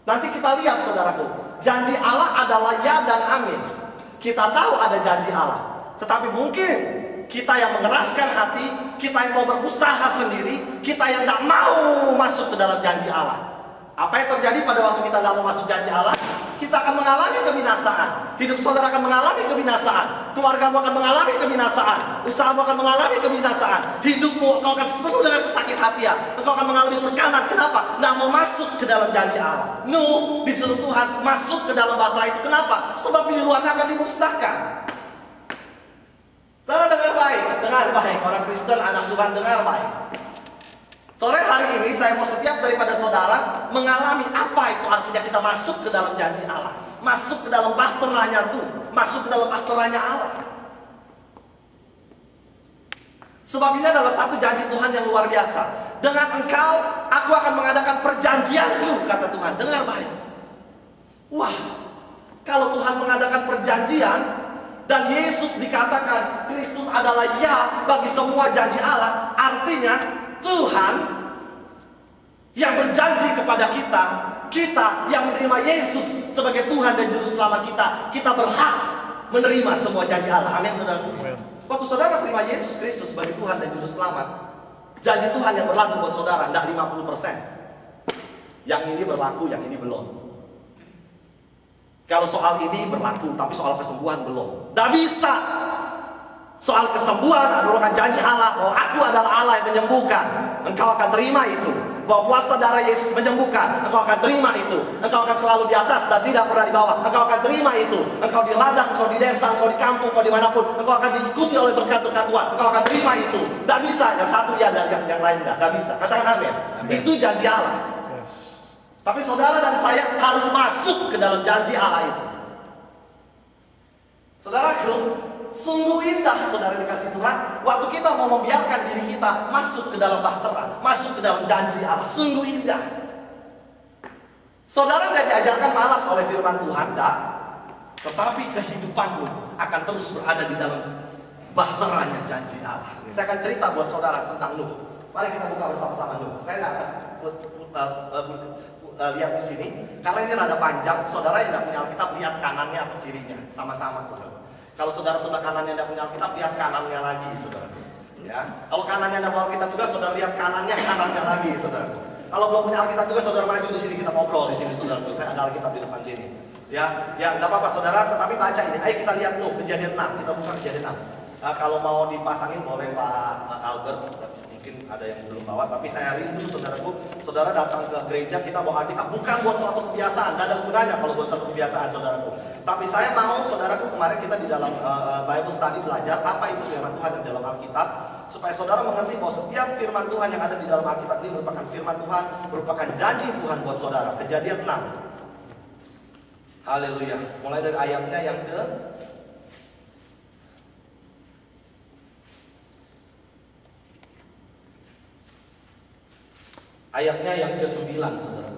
Nanti kita lihat saudaraku, janji Allah adalah ya dan amin. Kita tahu ada janji Allah, tetapi mungkin kita yang mengeraskan hati, kita yang mau berusaha sendiri, kita yang tidak mau masuk ke dalam janji Allah. Apa yang terjadi pada waktu kita tidak mau masuk janji Allah? Kita akan mengalami kebinasaan. Hidup saudara akan mengalami kebinasaan. Keluargamu akan mengalami kebinasaan. Usahamu akan mengalami kebinasaan. Hidupmu kau akan penuh dengan kesakit hatian. Engkau akan mengalami tekanan. Kenapa? Tidak mau masuk ke dalam janji Allah. Nuh disuruh Tuhan masuk ke dalam bahtera itu. Kenapa? Sebab di luarnya akan dimusnahkan. Saudara dengar baik, dengar baik. Orang Kristen, anak Tuhan, dengar baik. Sore hari ini saya mau setiap daripada saudara mengalami apa itu artinya kita masuk ke dalam janji Allah, masuk ke dalam bahteranya Tuhan, masuk ke dalam bahteranya Allah. Sebab ini adalah satu janji Tuhan yang luar biasa. Dengan engkau, aku akan mengadakan perjanjianku, kata Tuhan. Dengar baik. Wah, kalau Tuhan mengadakan perjanjian dan Yesus dikatakan Kristus adalah ya bagi semua janji Allah, artinya Tuhan yang berjanji kepada kita, kita yang menerima Yesus sebagai Tuhan dan Juru Selamat kita berhak menerima semua janji Allah. Amin, saudara. Waktu saudara terima Yesus Kristus sebagai Tuhan dan Juru Selamat, janji Tuhan yang berlaku buat saudara tidak 50%. Yang ini berlaku, yang ini belum. Kalau soal ini berlaku, tapi soal kesembuhan belum. Tidak bisa. Soal kesembuhan merupakan janji Allah bahwa aku adalah Allah yang menyembuhkan. Engkau akan terima itu. Bahwa kuasa darah Yesus menyembuhkan. Engkau akan terima itu. Engkau akan selalu di atas dan tidak pernah di bawah. Engkau akan terima itu. Engkau di ladang, engkau di desa, engkau di kampung, engkau dimanapun. Engkau akan diikuti oleh berkat-berkat Tuhan. Engkau akan terima itu. Tidak bisa. Yang satu ya dan yang lain tidak. Tidak bisa. Katakan amin. Itu janji Allah. Tapi saudara dan saya harus masuk ke dalam janji Allah itu. Saudaraku, sungguh indah saudara dikasih Tuhan waktu kita mau membiarkan diri kita masuk ke dalam bahtera, masuk ke dalam janji Allah. Sungguh indah. Saudara tidak diajarkan malas oleh firman Tuhan, tidak. Tetapi kehidupanmu akan terus berada di dalam bahteranya janji Allah. Saya akan cerita buat saudara tentang Nuh. Mari kita buka bersama-sama Nuh. Saya tidak akan lihat di sini karena ini rada panjang. Saudara yang tidak punya Alkitab lihat kanannya atau kirinya, sama-sama saudara. Kalau saudara kanannya tidak punya Alkitab, lihat kanannya lagi, saudara. Ya, kalau kanannya tidak punya Alkitab juga, saudara lihat kanannya lagi, saudara. Kalau belum punya Alkitab juga, saudara maju di sini, kita ngobrol di sini, saudara. Saya ada Alkitab di depan sini. Ya, nggak apa-apa, saudara. Tetapi baca ini. Ayo kita lihat Nuh, Kejadian 6. Kita buka Kejadian 6. Kalau mau dipasangin boleh Pak Albert. Mungkin ada yang belum bawa, tapi saya rindu saudaraku. Saudara datang ke gereja, kita bawa Alkitab bukan buat suatu kebiasaan. Tidak ada gunanya kalau buat suatu kebiasaan, saudaraku. Tapi saya mau, saudaraku, kemarin kita di dalam Bible Study belajar apa itu firman Tuhan di dalam Alkitab, supaya saudara mengerti bahwa setiap firman Tuhan yang ada di dalam Alkitab ini merupakan firman Tuhan, merupakan janji Tuhan buat saudara. Kejadian 6. Haleluya. Mulai dari ayatnya yang ke-9, saudara.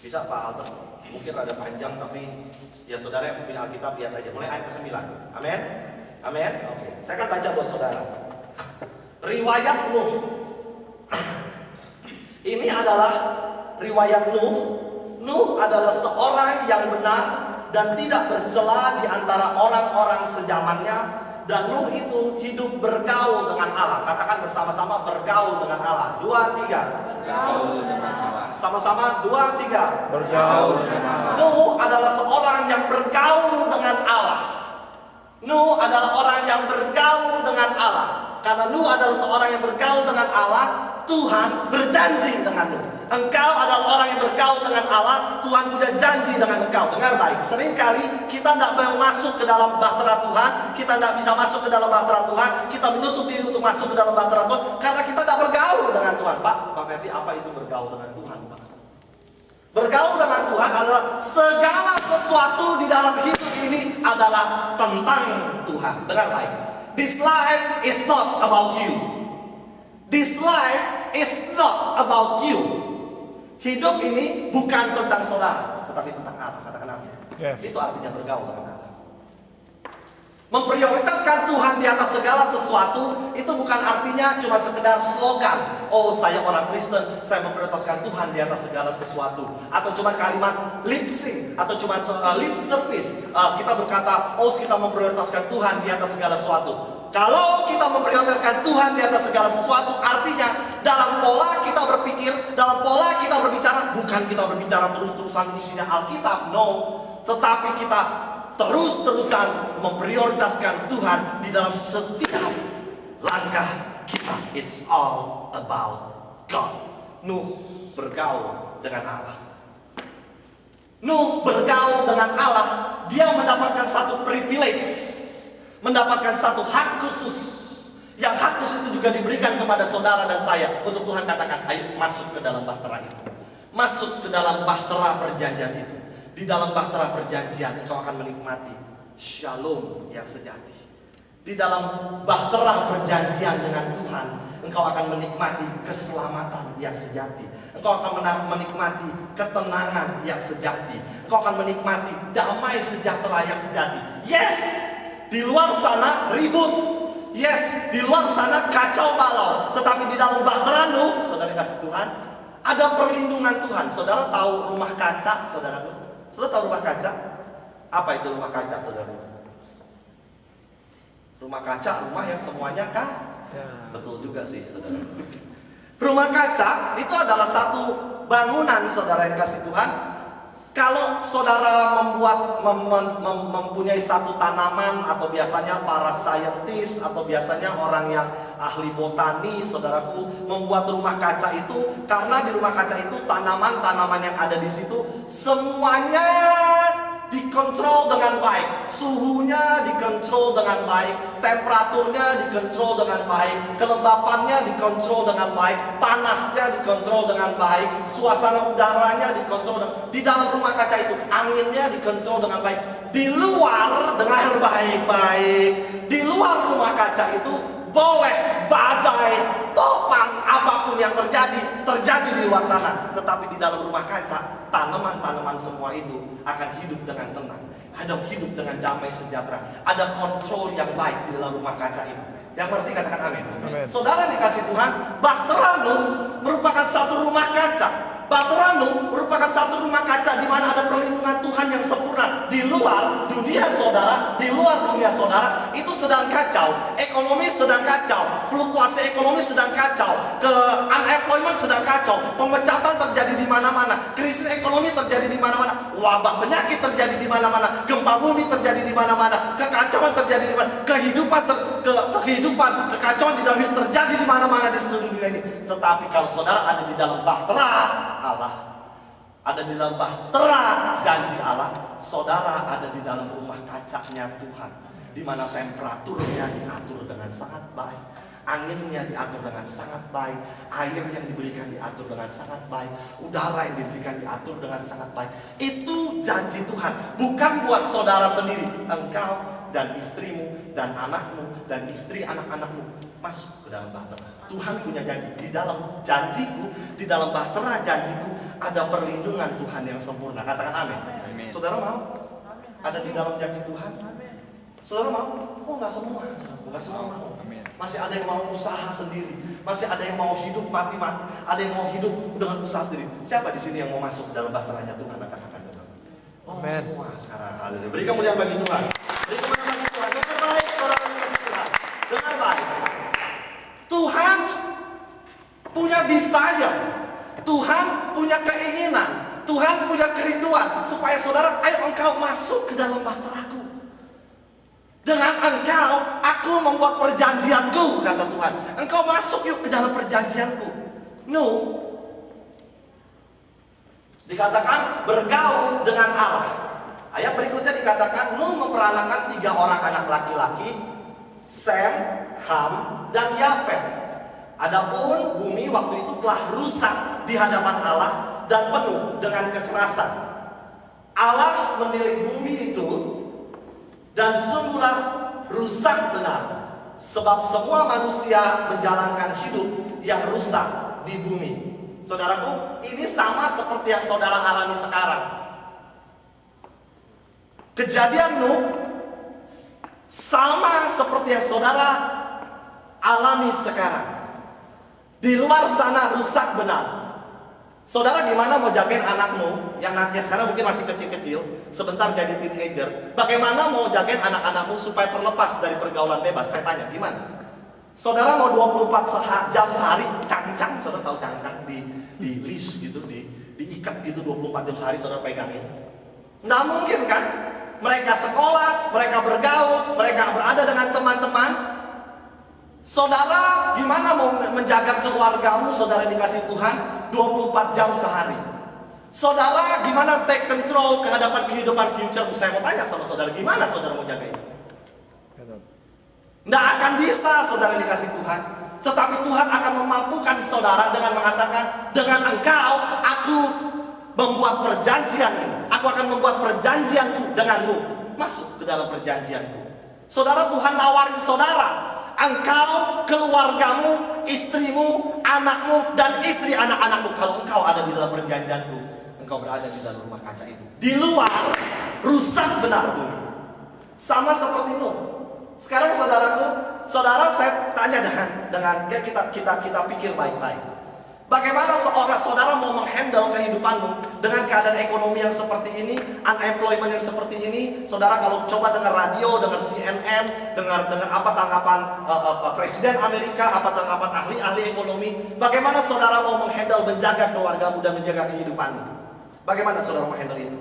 Bisa Pak Albert? Mungkin rada panjang, tapi ya saudara yang punya Alkitab lihat aja. Mulai ayat ke-9. Amin? Amin? Oke. Saya akan baca buat saudara. Riwayat Nuh. Ini adalah riwayat Nuh. Nuh adalah seorang yang benar dan tidak bercela di antara orang-orang sezamannya. Dan Nuh itu hidup bergaul dengan Allah. Katakan bersama-sama, bergaul dengan Allah. 2, 3. Bergaul dengan Allah. Sama-sama, 2, 3. Bergaul dengan Allah. Nuh adalah seorang yang bergaul dengan Allah. Nuh adalah orang yang bergaul dengan Allah. Karena Nuh adalah seorang yang bergaul dengan Allah, Tuhan berjanji dengan Nuh. Engkau adalah orang yang bergaul dengan Allah, Tuhan punya janji dengan engkau. Dengar baik, seringkali kita tidak mau masuk ke dalam bahtera Tuhan, kita tidak bisa masuk ke dalam bahtera Tuhan, kita menutup diri untuk masuk ke dalam bahtera Tuhan karena kita tidak bergaul dengan Tuhan. Pak Ferdi, apa itu bergaul dengan Tuhan, Pak? Bergaul dengan Tuhan adalah segala sesuatu di dalam hidup ini adalah tentang Tuhan. Dengar baik, this life is not about you. This life is not about you. Hidup ini bukan tentang saudara, tetapi tentang Allah. Katakan amin. Yes. Itu artinya bergaul dengan Allah. Memprioritaskan Tuhan di atas segala sesuatu itu bukan artinya cuma sekedar slogan. Oh, saya orang Kristen, saya memprioritaskan Tuhan di atas segala sesuatu. Atau cuma kalimat lip sync, atau cuma lip service. Kita berkata, oh kita memprioritaskan Tuhan di atas segala sesuatu. Kalau kita memprioritaskan Tuhan di atas segala sesuatu, artinya dalam pola kita berpikir, dalam pola kita berbicara, bukan kita berbicara terus-terusan isinya Alkitab, no. Tetapi kita terus-terusan memprioritaskan Tuhan di dalam setiap langkah kita. It's all about God. Nuh bergaul dengan Allah. Nuh bergaul dengan Allah. Dia mendapatkan satu privilege, mendapatkan satu hak khusus. Yang hak khusus itu juga diberikan kepada saudara dan saya. Untuk Tuhan katakan, ayo masuk ke dalam bahtera itu. Masuk ke dalam bahtera perjanjian itu. Di dalam bahtera perjanjian engkau akan menikmati shalom yang sejati. Di dalam bahtera perjanjian dengan Tuhan, engkau akan menikmati keselamatan yang sejati. Engkau akan menikmati ketenangan yang sejati. Engkau akan menikmati damai sejahtera yang sejati. Yes, di luar sana ribut. Yes, di luar sana kacau balau. Tetapi di dalam bahtera Nuh, saudara kasih Tuhan, ada perlindungan Tuhan. Saudara tahu rumah kaca, saudara? Saudara tahu rumah kaca? Apa itu rumah kaca, saudara? Rumah kaca, rumah yang semuanya betul juga sih, saudara. Rumah kaca itu adalah satu bangunan, saudara yang kasih Tuhan. Kalau saudara mempunyai satu tanaman, atau biasanya para saintis, atau biasanya orang yang ahli botani, saudaraku, membuat rumah kaca itu, karena di rumah kaca itu tanaman-tanaman yang ada di situ semuanya dikontrol dengan baik. Suhunya dikontrol dengan baik, temperaturnya dikontrol dengan baik, kelembapannya dikontrol dengan baik, panasnya dikontrol dengan baik, suasana udaranya dikontrol di dalam rumah kaca itu, anginnya dikontrol dengan baik. Di luar dengan baik-baik. Di luar rumah kaca itu boleh badai, topan, apapun yang terjadi di luar sana. Tetapi di dalam rumah kaca, tanaman-tanaman semua itu akan hidup dengan tenang, hidup dengan damai sejahtera. Ada kontrol yang baik di dalam rumah kaca itu. Yang berarti katakan amin. Saudara dikasih Tuhan, bahtera Nuh merupakan satu rumah kaca. Bahtera Nuh merupakan satu rumah kaca di mana ada perlindungan Tuhan yang sempurna. Di luar dunia saudara, itu sedang kacau. Ekonomi sedang kacau, fluktuasi ekonomi sedang kacau, unemployment sedang kacau, pemecatan terjadi di mana-mana, krisis ekonomi terjadi di mana-mana, wabah penyakit terjadi di mana-mana, gempa bumi terjadi di mana-mana, kekacauan terjadi di mana, kekacauan di dalam hidup terjadi di mana-mana di seluruh dunia ini. Tetapi kalau saudara ada di dalam bahtera Allah, ada di dalam bahtera janji Allah, saudara ada di dalam rumah kacanya Tuhan, di mana temperaturnya diatur dengan sangat baik, anginnya diatur dengan sangat baik, air yang diberikan diatur dengan sangat baik, udara yang diberikan diatur dengan sangat baik. Itu janji Tuhan, bukan buat saudara sendiri. Engkau dan istrimu dan anakmu dan istri anak-anakmu masuk ke dalam bahtera. Tuhan punya janji. Di dalam janjiku, di dalam bahtera janjiku ada perlindungan Tuhan yang sempurna. Katakan amin. Amin. Saudara mau? Ada di dalam janji Tuhan? Saudara mau? Oh, enggak semua. Enggak semua mau. Amin. Masih ada yang mau usaha sendiri. Masih ada yang mau hidup mati-mati. Ada yang mau hidup dengan usaha sendiri. Siapa di sini yang mau masuk dalam bahteranya Tuhan? Katakan Tuhan. Oh, amen. Semua sekarang. Haleluya. Beri kemuliaan bagi Tuhan. Beri kemuliaan bagi Tuhan. Dengan baik, saudara dikasih Tuhan. Dengan baik. Tuhan punya desire, Tuhan punya keinginan, Tuhan punya kerinduan supaya saudara, ayo engkau masuk ke dalam bahteraku. Dengan engkau, aku membuat perjanjianku, kata Tuhan. Engkau masuk yuk ke dalam perjanjianku. Nuh dikatakan bergaul dengan Allah. Ayat berikutnya dikatakan Nuh memperanakan 3 orang anak laki-laki, Sem, Ham, dan Yafet. Adapun bumi waktu itu telah rusak di hadapan Allah dan penuh dengan kekerasan. Allah menilik bumi itu dan sungguhlah rusak benar, sebab semua manusia menjalankan hidup yang rusak di bumi. Saudaraku, ini sama seperti yang saudara alami sekarang. Kejadian Nuh Sama seperti yang saudara alami sekarang. Di luar sana rusak benar. Saudara gimana mau jagain anakmu yang nanti sekarang mungkin masih kecil-kecil, sebentar jadi teenager? Bagaimana mau jagain anak-anakmu supaya terlepas dari pergaulan bebas? Saya tanya, gimana? Saudara mau 24 jam sehari cangcang, saudara tahu cangcang di list gitu, diikat gitu 24 jam sehari saudara pegangin? Nggak mungkin kan? Mereka sekolah, mereka bergaul, mereka berada dengan teman-teman. Saudara gimana mau menjaga keluargamu, saudara dikasih Tuhan 24 jam sehari? Saudara gimana take control kehadapan kehidupan future? Saya mau tanya sama saudara, gimana saudara mau jaga itu? Nggak akan bisa saudara dikasih Tuhan. Tetapi Tuhan akan memampukan saudara dengan mengatakan, dengan engkau aku membuat perjanjian ini. Aku akan membuat perjanjianku denganmu. Masuk ke dalam perjanjianku. Saudara, Tuhan nawarin saudara, engkau, keluargamu, istrimu, anakmu, dan istri anak-anakmu. Kalau engkau ada di dalam perjanjianku, engkau berada di dalam rumah kaca itu. Di luar, rusak benar bumi. Sama seperti Nuh. Sekarang saudaraku, saudara saya tanya dengan kita pikir baik-baik. Bagaimana seorang saudara mau menghandle kehidupanmu dengan keadaan ekonomi yang seperti ini, unemployment yang seperti ini? Saudara kalau coba dengar radio, dengar CNN, dengar apa tanggapan Presiden Amerika, apa tanggapan ahli-ahli ekonomi, bagaimana saudara mau menghandle menjaga keluargamu dan menjaga kehidupanmu? Bagaimana saudara mau handle itu?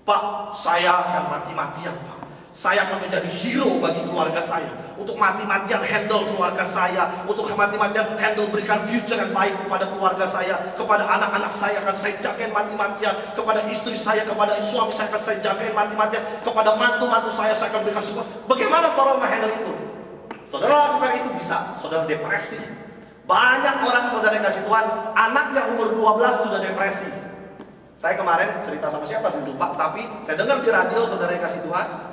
Pak, saya akan mati-matian, Pak. Saya akan menjadi hero bagi keluarga saya, untuk mati-matian handle keluarga saya, untuk mati-matian handle berikan future yang baik kepada keluarga saya, kepada anak-anak saya akan saya jagain mati-matian, kepada istri saya, kepada suami saya akan saya jagain mati-matian, kepada mantu-mantu saya akan berikan support. Bagaimana saudara menghandle itu? Saudara lakukan itu bisa, saudara depresi. Banyak orang saudara yang kasih Tuhan, anaknya umur 12 sudah depresi. Saya kemarin cerita sama siapa saya lupa, tapi saya dengar di radio saudara yang kasih Tuhan,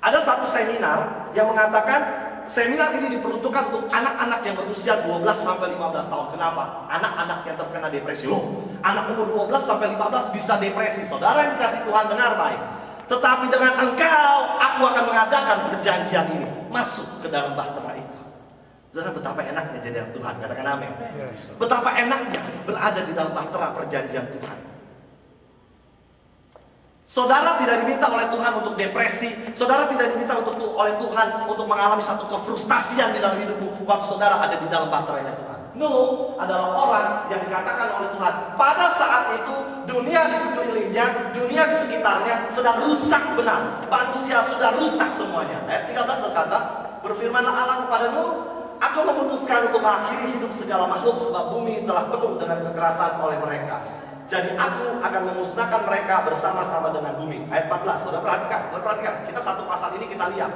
ada satu seminar yang mengatakan seminar ini diperuntukkan untuk anak-anak yang berusia 12 sampai 15 tahun. Kenapa? Anak-anak yang terkena depresi. Loh, anak umur 12 sampai 15 bisa depresi. Saudara yang dikasih Tuhan, dengar baik. Tetapi dengan engkau, aku akan mengadakan perjanjian ini. Masuk ke dalam bahtera itu. Saudara, betapa enaknya jadi anak Tuhan. Katakan amin. Betapa enaknya berada di dalam bahtera perjanjian Tuhan. Saudara tidak diminta oleh Tuhan untuk depresi. Saudara tidak diminta oleh Tuhan untuk mengalami satu kefrustasian di dalam hidupmu waktu saudara ada di dalam bahteranya Tuhan. Nuh adalah orang yang dikatakan oleh Tuhan, pada saat itu dunia di sekelilingnya, dunia di sekitarnya sedang rusak benar. Manusia sudah rusak semuanya. Ayat 13 berkata, berfirmanlah Allah kepada Nuh, aku memutuskan untuk mengakhiri hidup segala makhluk sebab bumi telah penuh dengan kekerasan oleh mereka. Jadi aku akan memusnahkan mereka bersama-sama dengan bumi. Ayat 14, saudara perhatikan. Kita satu pasal ini kita lihat,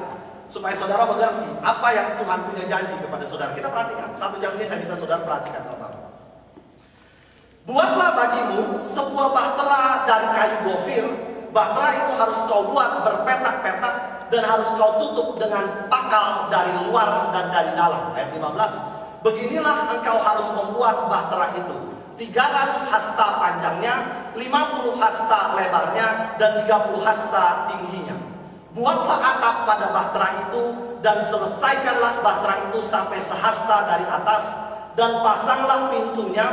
supaya saudara mengerti apa yang Tuhan punya janji kepada saudara. Kita perhatikan, satu jam ini saya minta saudara perhatikan sama-sama. Buatlah bagimu sebuah bahtera dari kayu gofir. Bahtera itu harus kau buat berpetak-petak dan harus kau tutup dengan pakal dari luar dan dari dalam. Ayat 15, beginilah engkau harus membuat bahtera itu. 300 hasta panjangnya, 50 hasta lebarnya, dan 30 hasta tingginya. Buatlah atap pada bahtera itu, dan selesaikanlah bahtera itu sampai sehasta dari atas, dan pasanglah pintunya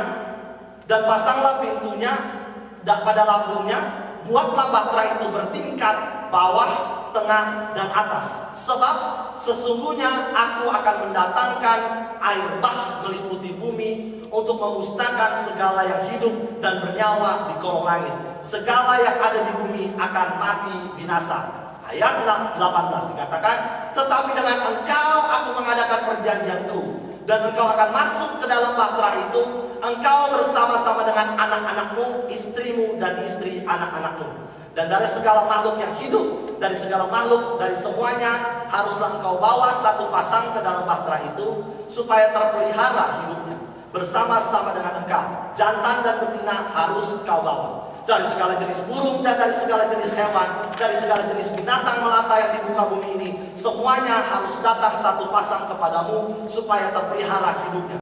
pada lambungnya. Buatlah bahtera itu bertingkat, bawah, tengah, dan atas. Sebab sesungguhnya aku akan mendatangkan air bah meliputi bumi untuk memusnahkan segala yang hidup dan bernyawa di kolong langit. Segala yang ada di bumi akan mati binasa. Ayat 18 dikatakan, tetapi dengan engkau aku mengadakan perjanjianku, dan engkau akan masuk ke dalam bahtera itu, engkau bersama-sama dengan anak-anakmu, istrimu, dan istri anak-anakmu. Dan dari segala makhluk yang hidup, dari segala makhluk, dari semuanya, haruslah engkau bawa satu pasang ke dalam bahtera itu, supaya terpelihara hidupnya bersama-sama dengan engkau. Jantan dan betina harus kau bawa. Dari segala jenis burung dan dari segala jenis hewan, dari segala jenis binatang melata yang di muka bumi ini, semuanya harus datang satu pasang kepadamu supaya terpelihara hidupnya.